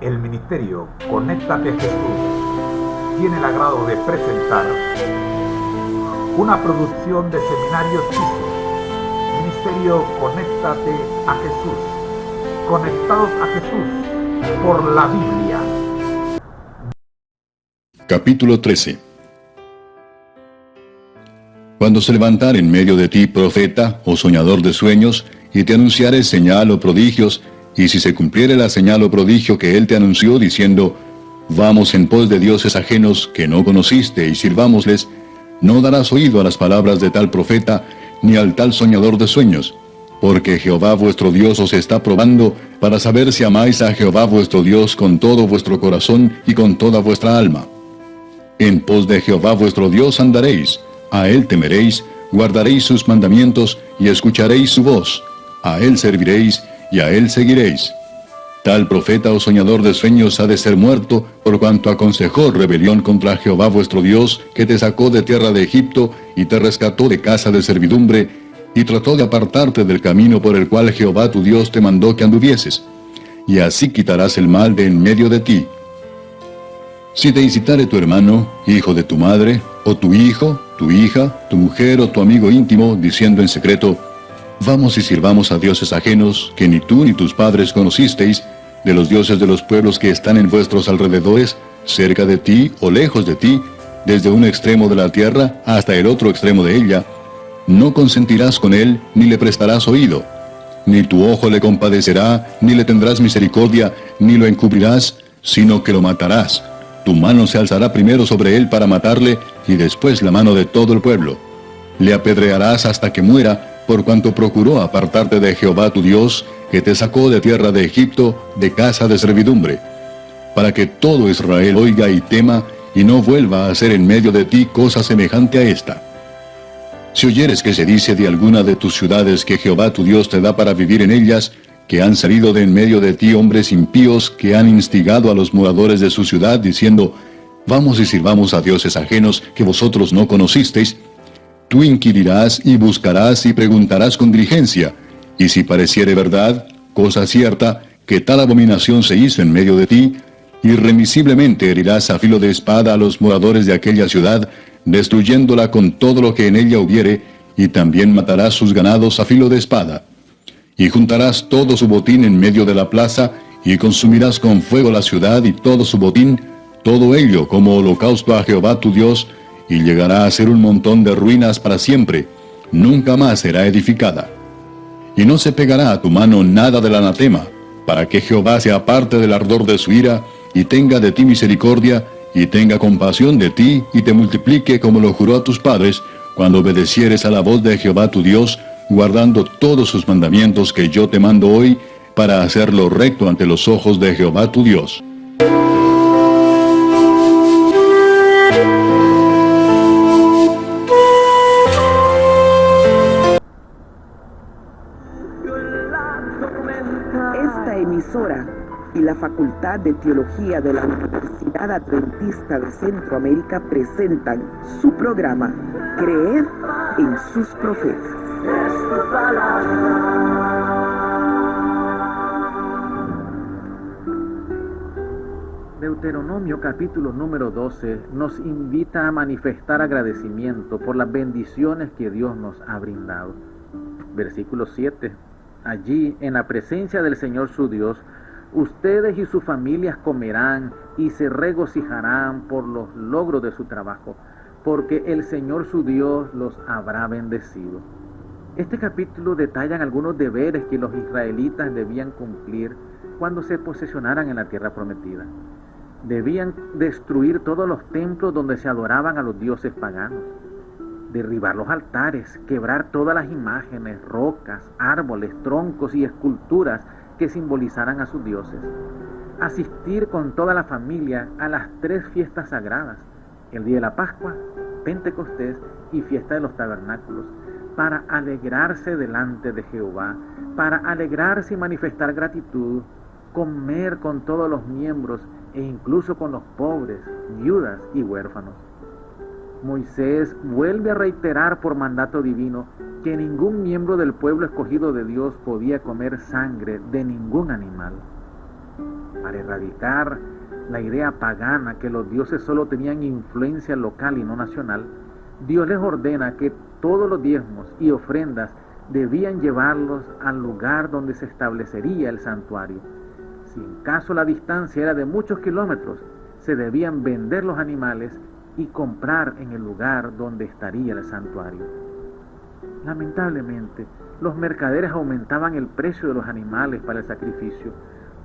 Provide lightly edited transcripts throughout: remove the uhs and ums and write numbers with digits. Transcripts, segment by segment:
el ministerio Conéctate a Jesús tiene el agrado de presentar una producción de Seminario Chiso, Ministerio Conéctate a Jesús, conectados a Jesús por la Biblia. Capítulo 13. Cuando se levantare en medio de ti profeta o soñador de sueños, y te anunciare señal o prodigios, y si se cumpliere la señal o prodigio que él te anunció, diciendo, vamos en pos de dioses ajenos que no conociste, y sirvámosles, no darás oído a las palabras de tal profeta, ni al tal soñador de sueños, porque Jehová vuestro Dios os está probando, para saber si amáis a Jehová vuestro Dios con todo vuestro corazón y con toda vuestra alma. En pos de Jehová vuestro Dios andaréis, a él temeréis, guardaréis sus mandamientos, y escucharéis su voz, a él serviréis, y a él seguiréis. Tal profeta o soñador de sueños ha de ser muerto, por cuanto aconsejó rebelión contra Jehová vuestro Dios, que te sacó de tierra de Egipto, y te rescató de casa de servidumbre, y trató de apartarte del camino por el cual Jehová tu Dios te mandó que anduvieses. Y así quitarás el mal de en medio de ti. Si te incitare tu hermano, hijo de tu madre, o tu hijo, tu hija, tu mujer o tu amigo íntimo, diciendo en secreto, vamos y sirvamos a dioses ajenos, que ni tú ni tus padres conocisteis, de los dioses de los pueblos que están en vuestros alrededores, cerca de ti o lejos de ti, desde un extremo de la tierra hasta el otro extremo de ella, no consentirás con él, ni le prestarás oído. Ni tu ojo le compadecerá, ni le tendrás misericordia, ni lo encubrirás, sino que lo matarás. Tu mano se alzará primero sobre él para matarle, y después la mano de todo el pueblo. Le apedrearás hasta que muera, por cuanto procuró apartarte de Jehová tu Dios, que te sacó de tierra de Egipto, de casa de servidumbre. Para que todo Israel oiga y tema, y no vuelva a hacer en medio de ti cosa semejante a esta. Si oyeres que se dice de alguna de tus ciudades que Jehová tu Dios te da para vivir en ellas, que han salido de en medio de ti hombres impíos que han instigado a los moradores de su ciudad, diciendo, vamos y sirvamos a dioses ajenos que vosotros no conocisteis, tú inquirirás y buscarás y preguntarás con diligencia, y si pareciere verdad, cosa cierta, que tal abominación se hizo en medio de ti, irremisiblemente herirás a filo de espada a los moradores de aquella ciudad, destruyéndola con todo lo que en ella hubiere, y también matarás sus ganados a filo de espada. Y juntarás todo su botín en medio de la plaza, y consumirás con fuego la ciudad y todo su botín, todo ello como holocausto a Jehová tu Dios, y llegará a ser un montón de ruinas para siempre, nunca más será edificada. Y no se pegará a tu mano nada del anatema, para que Jehová se aparte del ardor de su ira, y tenga de ti misericordia, y tenga compasión de ti, y te multiplique como lo juró a tus padres, cuando obedecieres a la voz de Jehová tu Dios, guardando todos sus mandamientos que yo te mando hoy, para hacerlo recto ante los ojos de Jehová tu Dios. Esta emisora y la Facultad de Teología de la Universidad Adventista de Centroamérica presentan su programa Creer en sus profetas. Deuteronomio capítulo número 12 nos invita a manifestar agradecimiento por las bendiciones que Dios nos ha brindado. Versículo 7. Allí, en la presencia del Señor su Dios, ustedes y sus familias comerán y se regocijarán por los logros de su trabajo, porque el Señor su Dios los habrá bendecido. Este capítulo detalla algunos deberes que los israelitas debían cumplir cuando se posesionaran en la tierra prometida. Debían destruir todos los templos donde se adoraban a los dioses paganos, derribar los altares, quebrar todas las imágenes, rocas, árboles, troncos y esculturas que simbolizaran a sus dioses, asistir con toda la familia a las 3 fiestas sagradas, el día de la Pascua, Pentecostés y fiesta de los tabernáculos, para alegrarse delante de Jehová, para alegrarse y manifestar gratitud, comer con todos los miembros e incluso con los pobres, viudas y huérfanos. Moisés vuelve a reiterar por mandato divino que ningún miembro del pueblo escogido de Dios podía comer sangre de ningún animal. Para erradicar la idea pagana que los dioses solo tenían influencia local y no nacional, Dios les ordena que todos los diezmos y ofrendas debían llevarlos al lugar donde se establecería el santuario. Si en caso la distancia era de muchos kilómetros, se debían vender los animales y comprar en el lugar donde estaría el santuario. Lamentablemente, los mercaderes aumentaban el precio de los animales para el sacrificio,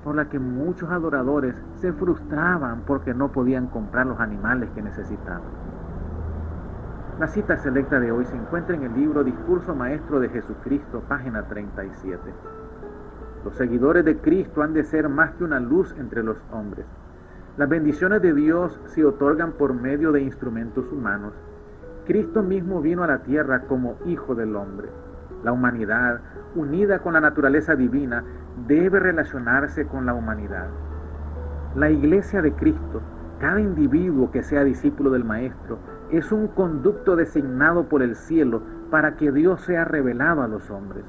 por la que muchos adoradores se frustraban porque no podían comprar los animales que necesitaban. La cita selecta de hoy se encuentra en el libro Discurso Maestro de Jesucristo, página 37. Los seguidores de Cristo han de ser más que una luz entre los hombres. Las bendiciones de Dios se otorgan por medio de instrumentos humanos. Cristo mismo vino a la tierra como Hijo del Hombre. La humanidad, unida con la naturaleza divina, debe relacionarse con la humanidad. La Iglesia de Cristo, cada individuo que sea discípulo del Maestro, es un conducto designado por el cielo para que Dios sea revelado a los hombres.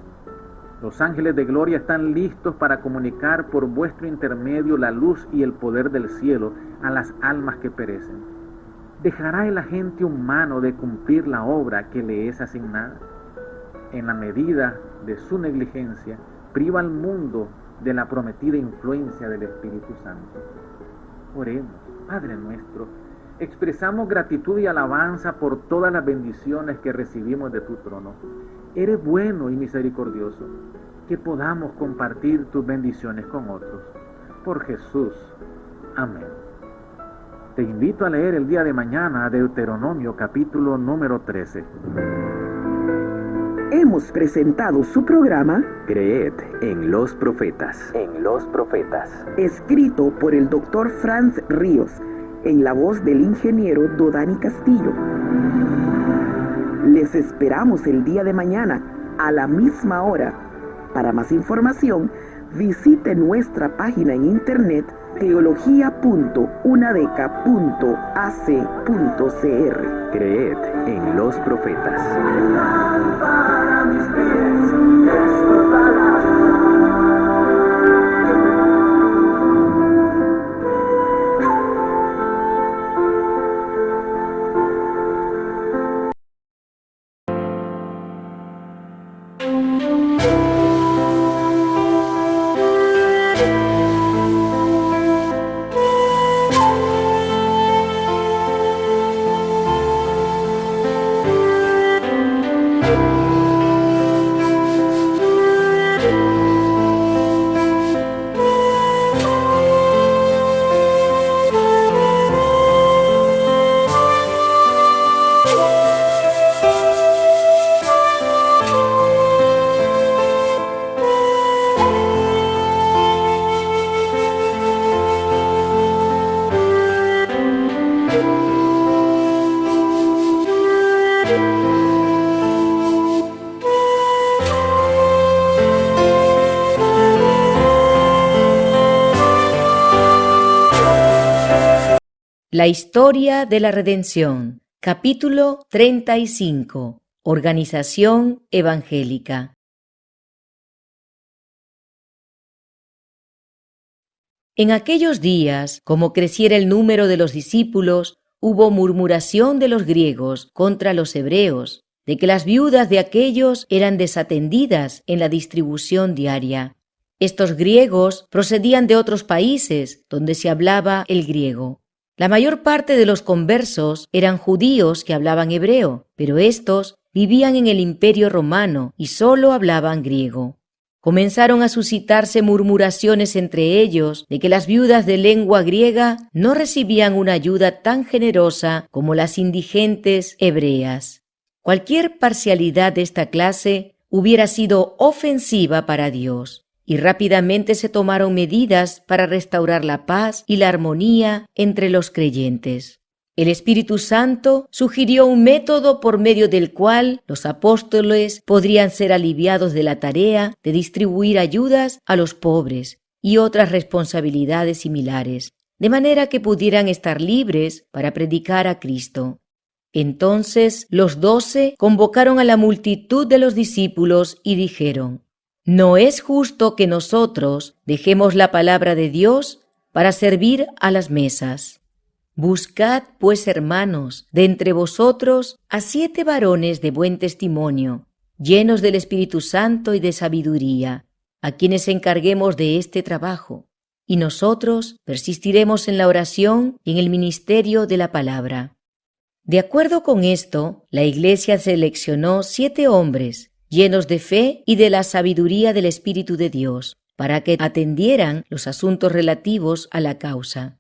Los ángeles de gloria están listos para comunicar por vuestro intermedio la luz y el poder del cielo a las almas que perecen. ¿Dejará el agente humano de cumplir la obra que le es asignada? En la medida de su negligencia, priva al mundo de la prometida influencia del Espíritu Santo. Oremos, Padre nuestro, expresamos gratitud y alabanza por todas las bendiciones que recibimos de tu trono. Eres bueno y misericordioso, que podamos compartir tus bendiciones con otros. Por Jesús. Amén. Te invito a leer el día de mañana Deuteronomio capítulo número 13. Hemos presentado su programa Creed en los profetas. escrito por el Dr. Franz Ríos, en la voz del ingeniero Dodani Castillo. Les esperamos el día de mañana a la misma hora. Para más información, visite nuestra página en internet teología.unadeca.ac.cr. Creed en los profetas. La historia de la redención, capítulo 35, Organización evangélica. En aquellos días, como creciera el número de los discípulos, hubo murmuración de los griegos contra los hebreos, de que las viudas de aquellos eran desatendidas en la distribución diaria. Estos griegos procedían de otros países donde se hablaba el griego. La mayor parte de los conversos eran judíos que hablaban hebreo, pero estos vivían en el Imperio Romano y solo hablaban griego. Comenzaron a suscitarse murmuraciones entre ellos de que las viudas de lengua griega no recibían una ayuda tan generosa como las indigentes hebreas. Cualquier parcialidad de esta clase hubiera sido ofensiva para Dios. Y rápidamente se tomaron medidas para restaurar la paz y la armonía entre los creyentes. El Espíritu Santo sugirió un método por medio del cual los apóstoles podrían ser aliviados de la tarea de distribuir ayudas a los pobres y otras responsabilidades similares, de manera que pudieran estar libres para predicar a Cristo. Entonces los 12 convocaron a la multitud de los discípulos y dijeron: «¿No es justo que nosotros dejemos la palabra de Dios para servir a las mesas. Buscad, pues, hermanos, de entre vosotros a 7 varones de buen testimonio, llenos del Espíritu Santo y de sabiduría, a quienes encarguemos de este trabajo, y nosotros persistiremos en la oración y en el ministerio de la palabra. De acuerdo con esto, la Iglesia seleccionó 7 hombres, llenos de fe y de la sabiduría del Espíritu de Dios, para que atendieran los asuntos relativos a la causa.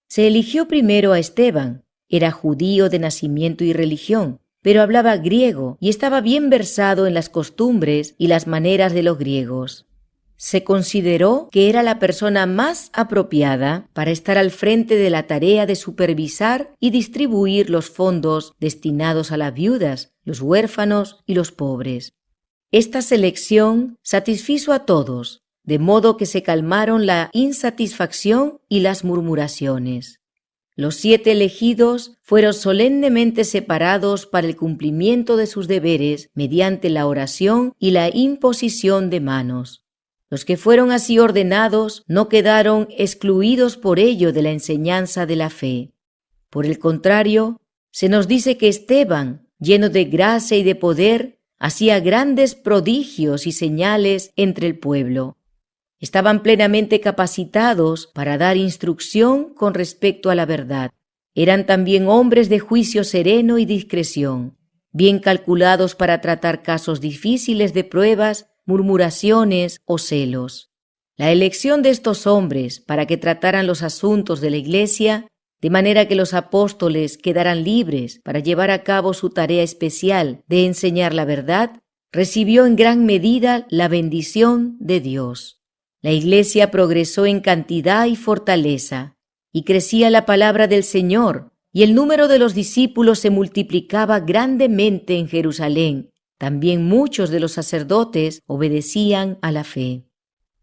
Se eligió primero a Esteban. Era judío de nacimiento y religión, pero hablaba griego y estaba bien versado en las costumbres y las maneras de los griegos. Se consideró que era la persona más apropiada para estar al frente de la tarea de supervisar y distribuir los fondos destinados a las viudas, los huérfanos y los pobres. Esta selección satisfizo a todos, de modo que se calmaron la insatisfacción y las murmuraciones. Los 7 elegidos fueron solemnemente separados para el cumplimiento de sus deberes mediante la oración y la imposición de manos. Los que fueron así ordenados no quedaron excluidos por ello de la enseñanza de la fe. Por el contrario, se nos dice que Esteban, lleno de gracia y de poder, hacía grandes prodigios y señales entre el pueblo. Estaban plenamente capacitados para dar instrucción con respecto a la verdad. Eran también hombres de juicio sereno y discreción, bien calculados para tratar casos difíciles de pruebas, murmuraciones o celos. La elección de estos hombres para que trataran los asuntos de la Iglesia, de manera que los apóstoles quedaran libres para llevar a cabo su tarea especial de enseñar la verdad, recibió en gran medida la bendición de Dios. La Iglesia progresó en cantidad y fortaleza, y crecía la palabra del Señor, y el número de los discípulos se multiplicaba grandemente en Jerusalén. También muchos de los sacerdotes obedecían a la fe.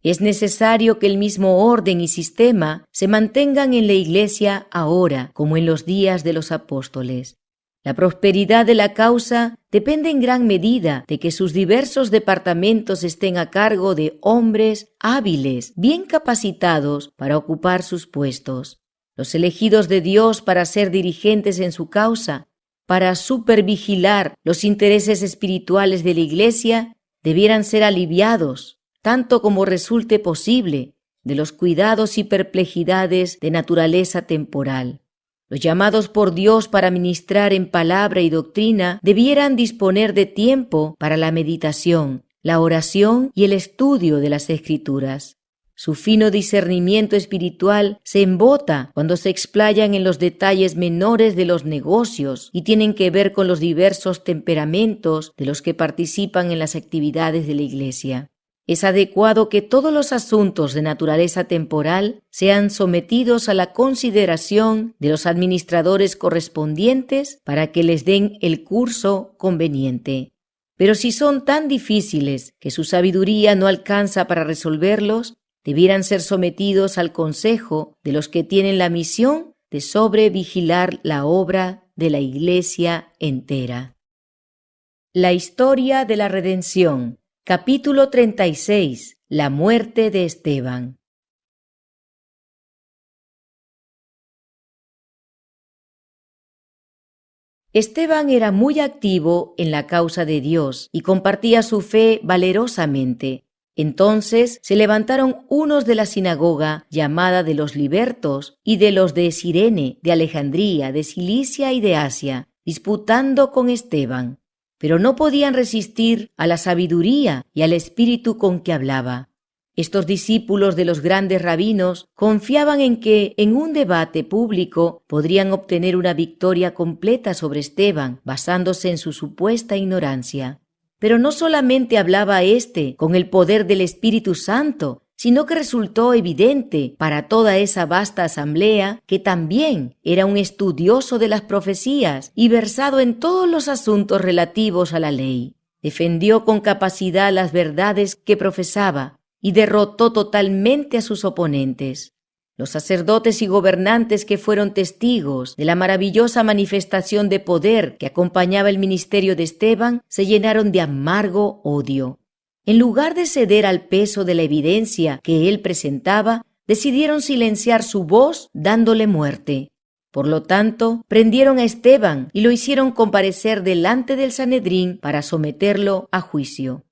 Es necesario que el mismo orden y sistema se mantengan en la Iglesia ahora, como en los días de los apóstoles. La prosperidad de la causa depende en gran medida de que sus diversos departamentos estén a cargo de hombres hábiles, bien capacitados para ocupar sus puestos. Los elegidos de Dios para ser dirigentes en su causa, para supervigilar los intereses espirituales de la Iglesia, debieran ser aliviados, tanto como resulte posible, de los cuidados y perplejidades de naturaleza temporal. Los llamados por Dios para ministrar en palabra y doctrina debieran disponer de tiempo para la meditación, la oración y el estudio de las Escrituras. Su fino discernimiento espiritual se embota cuando se explayan en los detalles menores de los negocios y tienen que ver con los diversos temperamentos de los que participan en las actividades de la Iglesia. Es adecuado que todos los asuntos de naturaleza temporal sean sometidos a la consideración de los administradores correspondientes para que les den el curso conveniente. Pero si son tan difíciles que su sabiduría no alcanza para resolverlos, debieran ser sometidos al consejo de los que tienen la misión de sobrevigilar la obra de la Iglesia entera. La historia de la redención. Capítulo 36. La muerte de Esteban. Esteban era muy activo en la causa de Dios y compartía su fe valerosamente. Entonces se levantaron unos de la sinagoga llamada de los libertos y de los de Cirene, de Alejandría, de Cilicia y de Asia, disputando con Esteban. Pero no podían resistir a la sabiduría y al espíritu con que hablaba. Estos discípulos de los grandes rabinos confiaban en que en un debate público podrían obtener una victoria completa sobre Esteban, basándose en su supuesta ignorancia. Pero no solamente hablaba éste con el poder del Espíritu Santo, sino que resultó evidente para toda esa vasta asamblea que también era un estudioso de las profecías y versado en todos los asuntos relativos a la ley. Defendió con capacidad las verdades que profesaba y derrotó totalmente a sus oponentes. Los sacerdotes y gobernantes que fueron testigos de la maravillosa manifestación de poder que acompañaba el ministerio de Esteban se llenaron de amargo odio. En lugar de ceder al peso de la evidencia que él presentaba, decidieron silenciar su voz dándole muerte. Por lo tanto, prendieron a Esteban y lo hicieron comparecer delante del Sanedrín para someterlo a juicio.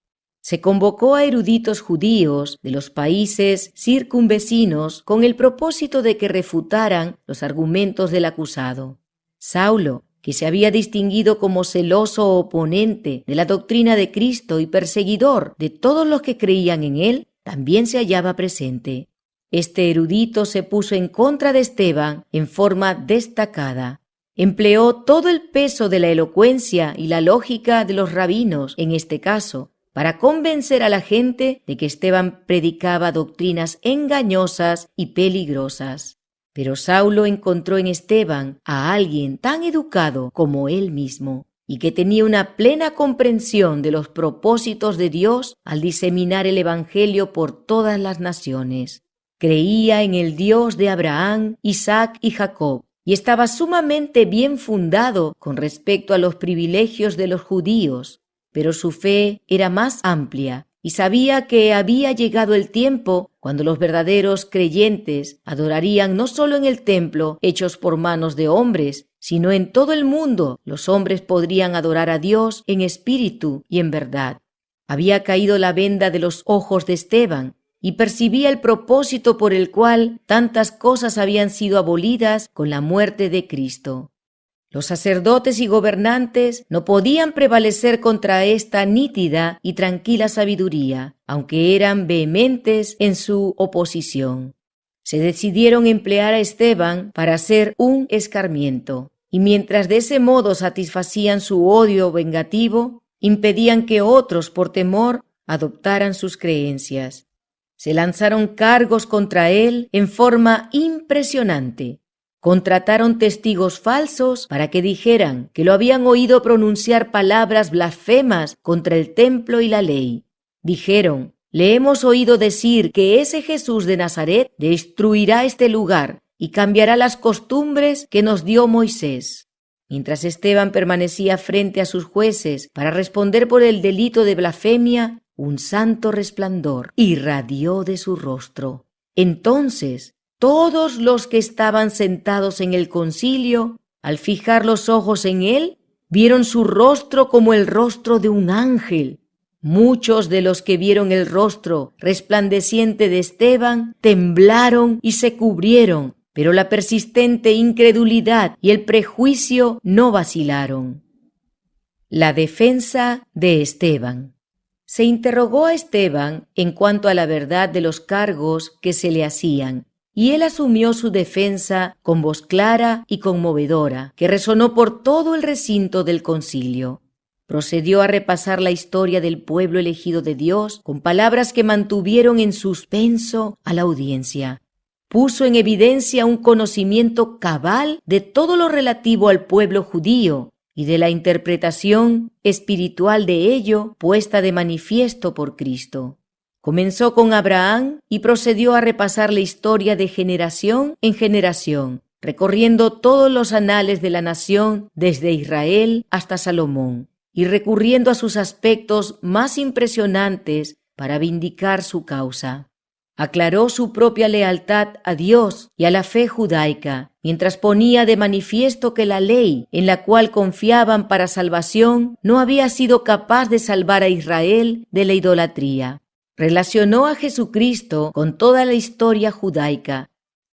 Se convocó a eruditos judíos de los países circunvecinos con el propósito de que refutaran los argumentos del acusado. Saulo, que se había distinguido como celoso oponente de la doctrina de Cristo y perseguidor de todos los que creían en él, también se hallaba presente. Este erudito se puso en contra de Esteban en forma destacada. Empleó todo el peso de la elocuencia y la lógica de los rabinos en este caso, para convencer a la gente de que Esteban predicaba doctrinas engañosas y peligrosas. Pero Saulo encontró en Esteban a alguien tan educado como él mismo, y que tenía una plena comprensión de los propósitos de Dios al diseminar el Evangelio por todas las naciones. Creía en el Dios de Abraham, Isaac y Jacob, y estaba sumamente bien fundado con respecto a los privilegios de los judíos, pero su fe era más amplia y sabía que había llegado el tiempo cuando los verdaderos creyentes adorarían no solo en el templo hechos por manos de hombres, sino en todo el mundo los hombres podrían adorar a Dios en espíritu y en verdad. Había caído la venda de los ojos de Esteban y percibía el propósito por el cual tantas cosas habían sido abolidas con la muerte de Cristo. Los sacerdotes y gobernantes no podían prevalecer contra esta nítida y tranquila sabiduría, aunque eran vehementes en su oposición. Se decidieron emplear a Esteban para hacer un escarmiento, y mientras de ese modo satisfacían su odio vengativo, impedían que otros, por temor, adoptaran sus creencias. Se lanzaron cargos contra él en forma impresionante. Contrataron testigos falsos para que dijeran que lo habían oído pronunciar palabras blasfemas contra el templo y la ley. Dijeron: le hemos oído decir que ese Jesús de Nazaret destruirá este lugar y cambiará las costumbres que nos dio Moisés. Mientras Esteban permanecía frente a sus jueces para responder por el delito de blasfemia, un santo resplandor irradió de su rostro. Entonces, todos los que estaban sentados en el concilio, al fijar los ojos en él, vieron su rostro como el rostro de un ángel. Muchos de los que vieron el rostro resplandeciente de Esteban temblaron y se cubrieron, pero la persistente incredulidad y el prejuicio no vacilaron. La defensa de Esteban. Se interrogó a Esteban en cuanto a la verdad de los cargos que se le hacían, y él asumió su defensa con voz clara y conmovedora, que resonó por todo el recinto del concilio. Procedió a repasar la historia del pueblo elegido de Dios con palabras que mantuvieron en suspenso a la audiencia. Puso en evidencia un conocimiento cabal de todo lo relativo al pueblo judío y de la interpretación espiritual de ello puesta de manifiesto por Cristo. Comenzó con Abraham y procedió a repasar la historia de generación en generación, recorriendo todos los anales de la nación desde Israel hasta Salomón, y recurriendo a sus aspectos más impresionantes para vindicar su causa. Aclaró su propia lealtad a Dios y a la fe judaica, mientras ponía de manifiesto que la ley en la cual confiaban para salvación no había sido capaz de salvar a Israel de la idolatría. Relacionó a Jesucristo con toda la historia judaica.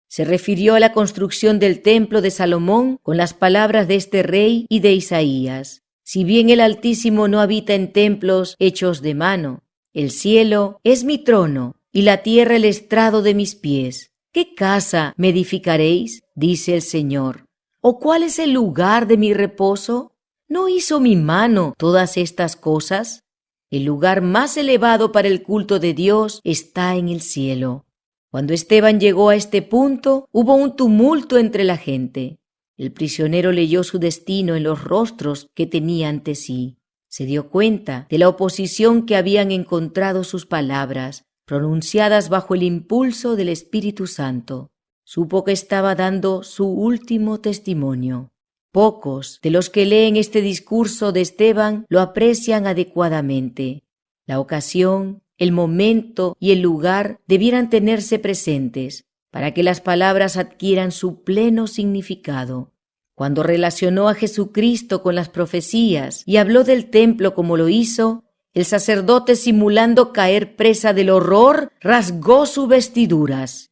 Se refirió a la construcción del templo de Salomón con las palabras de este rey y de Isaías. Si bien el Altísimo no habita en templos hechos de mano, el cielo es mi trono y la tierra el estrado de mis pies. ¿Qué casa me edificaréis?, dice el Señor. ¿O cuál es el lugar de mi reposo? ¿No hizo mi mano todas estas cosas? El lugar más elevado para el culto de Dios está en el cielo. Cuando Esteban llegó a este punto, hubo un tumulto entre la gente. El prisionero leyó su destino en los rostros que tenía ante sí. Se dio cuenta de la oposición que habían encontrado sus palabras, pronunciadas bajo el impulso del Espíritu Santo. Supo que estaba dando su último testimonio. Pocos de los que leen este discurso de Esteban lo aprecian adecuadamente. La ocasión el momento y el lugar debieran tenerse presentes para que las palabras adquieran su pleno significado. Cuando relacionó a Jesucristo con las profecías y habló del templo como lo hizo, el sacerdote, simulando caer presa del horror, rasgó sus vestiduras.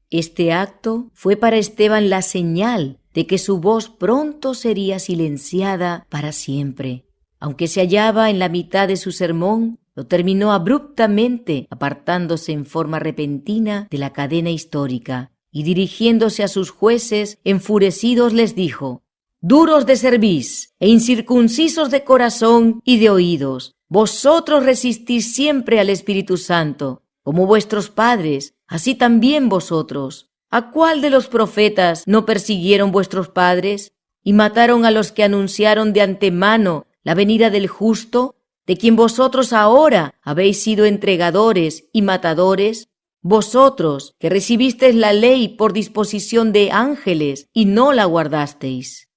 Este acto fue para Esteban la señal de que su voz pronto sería silenciada para siempre. Aunque se hallaba en la mitad de su sermón, lo terminó abruptamente, apartándose en forma repentina de la cadena histórica, y dirigiéndose a sus jueces enfurecidos les dijo: «Duros de cerviz e incircuncisos de corazón y de oídos, vosotros resistís siempre al Espíritu Santo, como vuestros padres, así también vosotros. ¿A cuál de los profetas no persiguieron vuestros padres y mataron a los que anunciaron de antemano la venida del justo, de quien vosotros ahora habéis sido entregadores y matadores? Vosotros que recibisteis la ley por disposición de ángeles y no la guardasteis».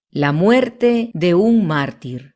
La muerte de un mártir.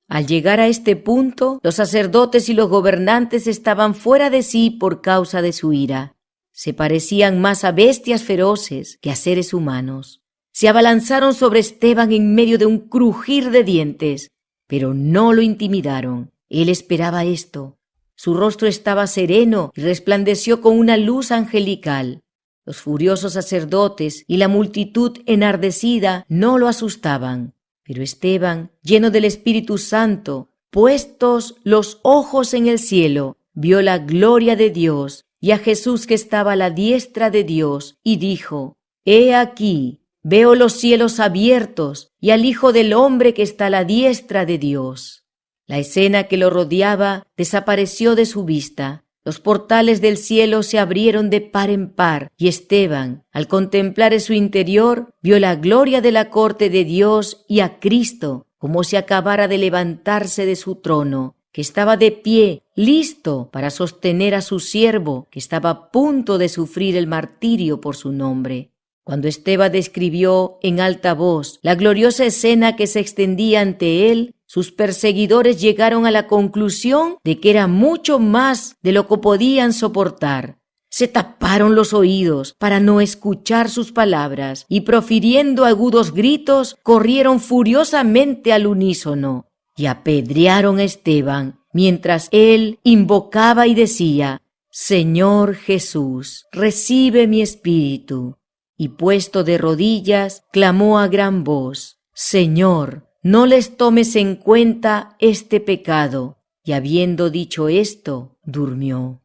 Al llegar a este punto, los sacerdotes y los gobernantes estaban fuera de sí por causa de su ira. Se parecían más a bestias feroces que a seres humanos. Se abalanzaron sobre Esteban en medio de un crujir de dientes, pero no lo intimidaron. Él esperaba esto. Su rostro estaba sereno y resplandeció con una luz angelical. Los furiosos sacerdotes y la multitud enardecida no lo asustaban. Pero Esteban, lleno del Espíritu Santo, puestos los ojos en el cielo, vio la gloria de Dios y a Jesús que estaba a la diestra de Dios, y dijo: «He aquí, veo los cielos abiertos y al Hijo del Hombre que está a la diestra de Dios». La escena que lo rodeaba desapareció de su vista. Los portales del cielo se abrieron de par en par, y Esteban, al contemplar en su interior, vio la gloria de la corte de Dios y a Cristo, como si acabara de levantarse de su trono, que estaba de pie, listo para sostener a su siervo, que estaba a punto de sufrir el martirio por su nombre. Cuando Esteban describió en alta voz la gloriosa escena que se extendía ante él, sus perseguidores llegaron a la conclusión de que era mucho más de lo que podían soportar. Se taparon los oídos para no escuchar sus palabras y, profiriendo agudos gritos, corrieron furiosamente al unísono y apedrearon a Esteban, mientras él invocaba y decía: «Señor Jesús, recibe mi espíritu». Y puesto de rodillas, clamó a gran voz: «Señor, no les tomes en cuenta este pecado». Y habiendo dicho esto, durmió.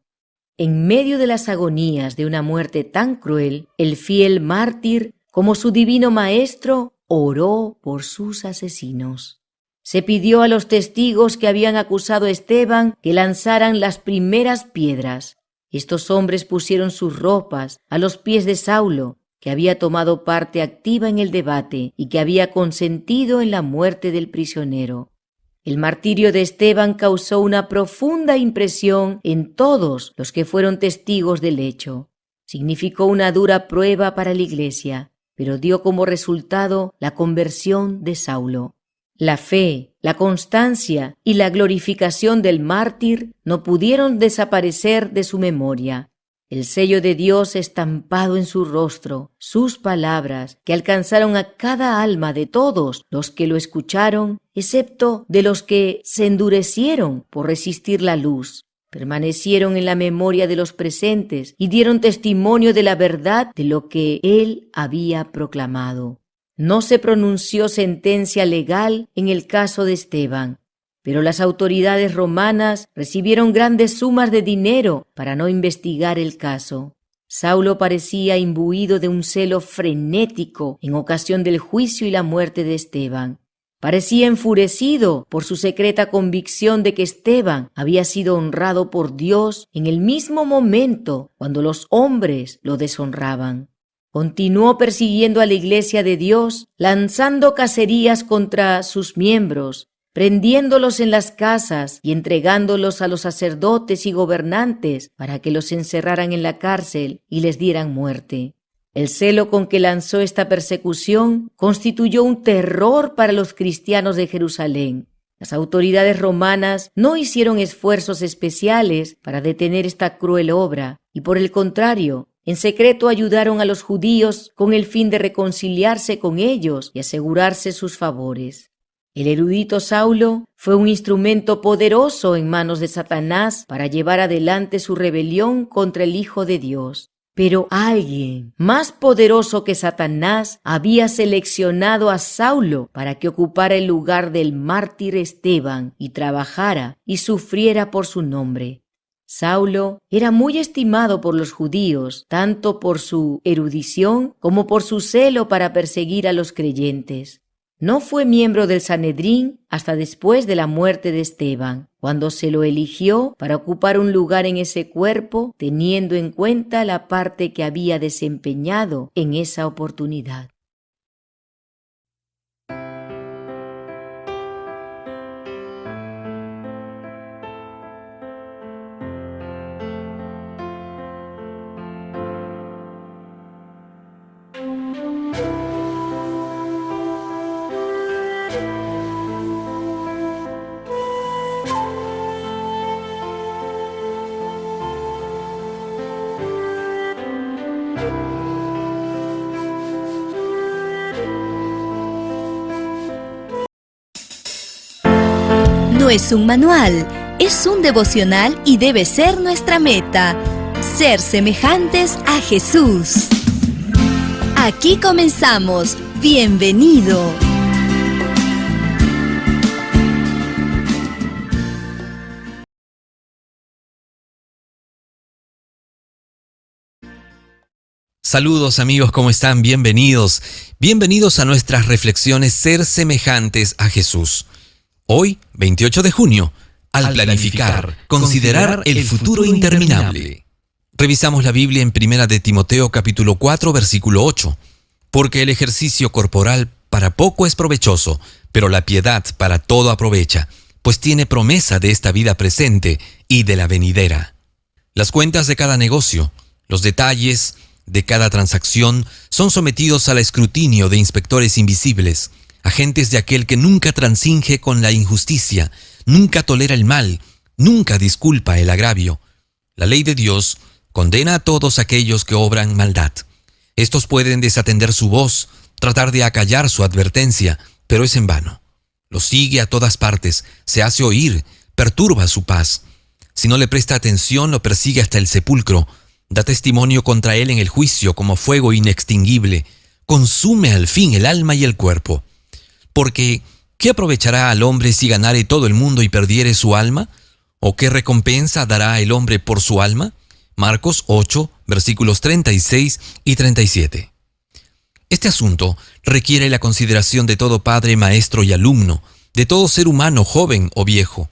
En medio de las agonías de una muerte tan cruel, el fiel mártir, como su divino maestro, oró por sus asesinos. Se pidió a los testigos que habían acusado a Esteban que lanzaran las primeras piedras. Estos hombres pusieron sus ropas a los pies de Saulo, que había tomado parte activa en el debate y que había consentido en la muerte del prisionero. El martirio de Esteban causó una profunda impresión en todos los que fueron testigos del hecho. Significó una dura prueba para la Iglesia, pero dio como resultado la conversión de Saulo. La fe, la constancia y la glorificación del mártir no pudieron desaparecer de su memoria. El sello de Dios estampado en su rostro, sus palabras, que alcanzaron a cada alma de todos los que lo escucharon, excepto de los que se endurecieron por resistir la luz, permanecieron en la memoria de los presentes y dieron testimonio de la verdad de lo que él había proclamado. No se pronunció sentencia legal en el caso de Esteban, pero las autoridades romanas recibieron grandes sumas de dinero para no investigar el caso. Saulo parecía imbuido de un celo frenético en ocasión del juicio y la muerte de Esteban. Parecía enfurecido por su secreta convicción de que Esteban había sido honrado por Dios en el mismo momento cuando los hombres lo deshonraban. Continuó persiguiendo a la Iglesia de Dios, lanzando cacerías contra sus miembros, prendiéndolos en las casas y entregándolos a los sacerdotes y gobernantes para que los encerraran en la cárcel y les dieran muerte. El celo con que lanzó esta persecución constituyó un terror para los cristianos de Jerusalén. Las autoridades romanas no hicieron esfuerzos especiales para detener esta cruel obra y, por el contrario, en secreto ayudaron a los judíos con el fin de reconciliarse con ellos y asegurarse sus favores. El erudito Saulo fue un instrumento poderoso en manos de Satanás para llevar adelante su rebelión contra el Hijo de Dios. Pero alguien más poderoso que Satanás había seleccionado a Saulo para que ocupara el lugar del mártir Esteban y trabajara y sufriera por su nombre. Saulo era muy estimado por los judíos, tanto por su erudición como por su celo para perseguir a los creyentes. No fue miembro del Sanedrín hasta después de la muerte de Esteban, cuando se lo eligió para ocupar un lugar en ese cuerpo, teniendo en cuenta la parte que había desempeñado en esa oportunidad. No es un manual, es un devocional y debe ser nuestra meta: ser semejantes a Jesús. Aquí comenzamos. Bienvenido. Saludos amigos, ¿cómo están? Bienvenidos. Bienvenidos a nuestras reflexiones Ser semejantes a Jesús. Hoy, 28 de junio, al planificar, considerar el futuro interminable. Revisamos la Biblia en 1 de Timoteo capítulo 4, versículo 8. Porque el ejercicio corporal para poco es provechoso, pero la piedad para todo aprovecha, pues tiene promesa de esta vida presente y de la venidera. Las cuentas de cada negocio, los detalles de cada transacción son sometidos al escrutinio de inspectores invisibles, agentes de aquel que nunca transinge con la injusticia, nunca tolera el mal, nunca disculpa el agravio. La ley de Dios condena a todos aquellos que obran maldad. Estos pueden desatender su voz, tratar de acallar su advertencia, pero es en vano. Lo sigue a todas partes, se hace oír, perturba su paz. Si no le presta atención, lo persigue hasta el sepulcro, da testimonio contra él en el juicio como fuego inextinguible, consume al fin el alma y el cuerpo. Porque, ¿qué aprovechará al hombre si ganare todo el mundo y perdiere su alma? ¿O qué recompensa dará el hombre por su alma? Marcos 8, versículos 36 y 37. Este asunto requiere la consideración de todo padre, maestro y alumno, de todo ser humano, joven o viejo.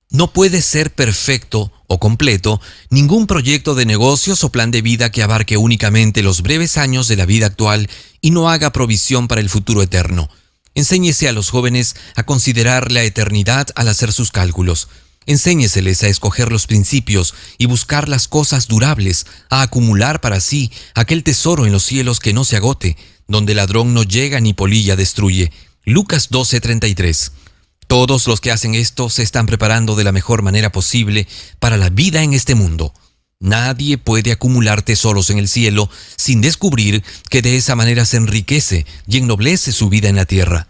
No puede ser perfecto o completo ningún proyecto de negocios o plan de vida que abarque únicamente los breves años de la vida actual y no haga provisión para el futuro eterno. Enséñese a los jóvenes a considerar la eternidad al hacer sus cálculos. Enséñeseles a escoger los principios y buscar las cosas durables, a acumular para sí aquel tesoro en los cielos que no se agote, donde ladrón no llega ni polilla destruye. Lucas 12:33. Todos los que hacen esto se están preparando de la mejor manera posible para la vida en este mundo. Nadie puede acumular tesoros en el cielo sin descubrir que de esa manera se enriquece y ennoblece su vida en la tierra.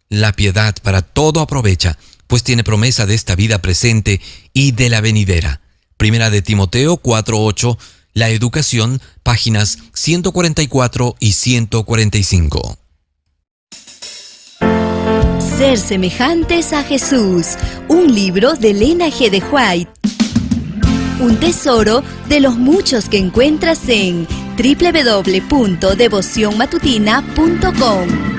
La piedad para todo aprovecha, pues tiene promesa de esta vida presente y de la venidera. 1 de Timoteo 4:8, La Educación, páginas 144 y 145. Ser semejantes a Jesús, un libro de Elena G. de White. Un tesoro de los muchos que encuentras en www.devocionmatutina.com.